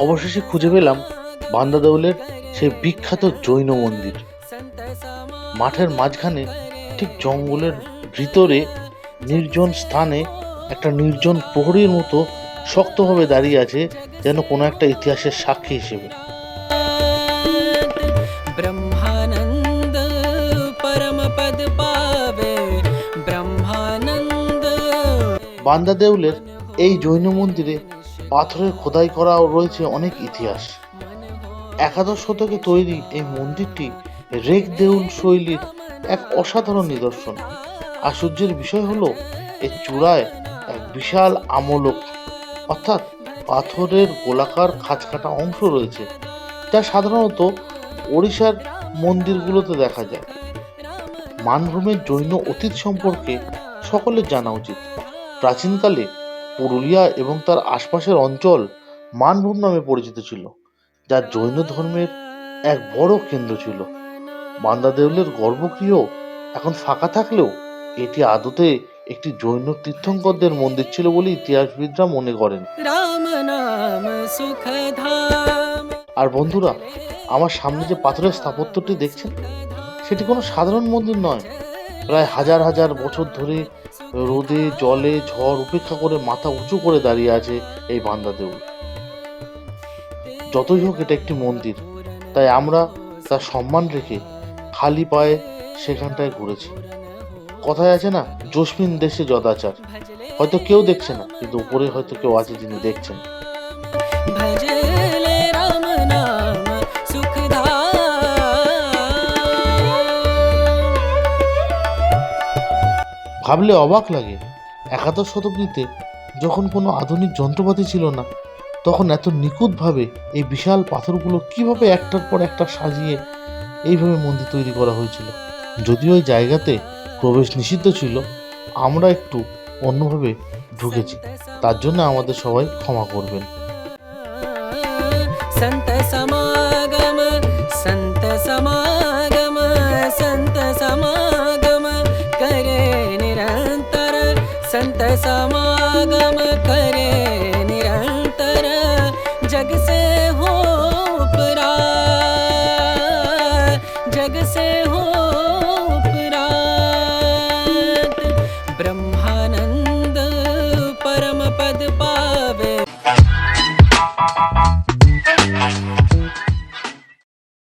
অবশেষে খুঁজে পেলাম বান্দাদেউলের সেই বিখ্যাত জৈন মন্দির। মাঠের মাঝখানে, ঠিক জঙ্গলের ভিতরে নির্জন স্থানে একটা নির্জন প্রহরীর মতো শক্তভাবে দাঁড়িয়ে আছে, যেন কোনো একটা ইতিহাসের সাক্ষী হিসেবে। ব্রহ্মানন্দ পরম পদ পাবে ব্রহ্মানন্দ। বান্দাদেউলের এই জৈন মন্দিরে পাথরের খোদাই করা রয়েছে অনেক ইতিহাস। একাদশ শতকে তৈরি এই মন্দিরটি রেখ দেউল শৈলীর এক অসাধারণ নিদর্শন। আশ্চর্যের বিষয় হলো এর চূড়ায় এক বিশাল আমলক, অর্থাৎ পাথরের গোলাকার খাঁজকাটা অংশ রয়েছে, যা সাধারণত ওড়িশার মন্দিরগুলোতে দেখা যায়। মানভূমের জৈন অতীত সম্পর্কে সকলের জানা উচিত। প্রাচীনকালে পুরুলিয়া এবং তার আশপাশের অঞ্চল মানভূম নামে পরিচিত ছিল, যা জৈন ধর্মের এক বড় কেন্দ্র ছিল। বান্দাদেউলের গর্ভগৃহ এখন ফাঁকা থাকলেও এটি আদতে একটি জৈন তীর্থঙ্করদের মন্দির ছিল বলে ইতিহাসবিদরা মনে করেন। আর বন্ধুরা, আমার সামনে যে পাথরের স্থাপত্যটি দেখছেন, সেটি কোনো সাধারণ মন্দির নয়। প্রায় হাজার হাজার বছর ধরে রোদে জলে ঝড় উপেক্ষা করে মাথা উঁচু করে দাঁড়িয়ে আছে এই বান্দাদেউল। যতই হোক, এটা একটি মন্দির, তাই আমরা তার সম্মান রেখে খালি পায়ে সেখানটায় ঘুরেছি। কথায় আছে না, জসমিন দেশে যদাচার। হয়তো কেউ দেখছে না, কিন্তু উপরে হয়তো কেউ আছে যিনি দেখছেন। ভাবলে অবাক লাগে, একাদশ শতাব্দীতে যখন কোনো আধুনিক যন্ত্রপাতি ছিল না, তখন এত নিখুঁতভাবে এই বিশাল পাথরগুলো কিভাবে একটার পর একটা সাজিয়ে এইভাবে মন্দির তৈরি করা হয়েছিল। যদিও এই জায়গাতে প্রবেশ নিষিদ্ধ ছিল, আমরা একটু অন্যভাবে ঢুকেছি, তার জন্য আমাদের সবাই ক্ষমা করবেন। সন্ত সমাগম সন্ত সমাগম সন্ত সমাগম করে নিরন্তর সন্ত সমাগম করে নিরন্তর जग से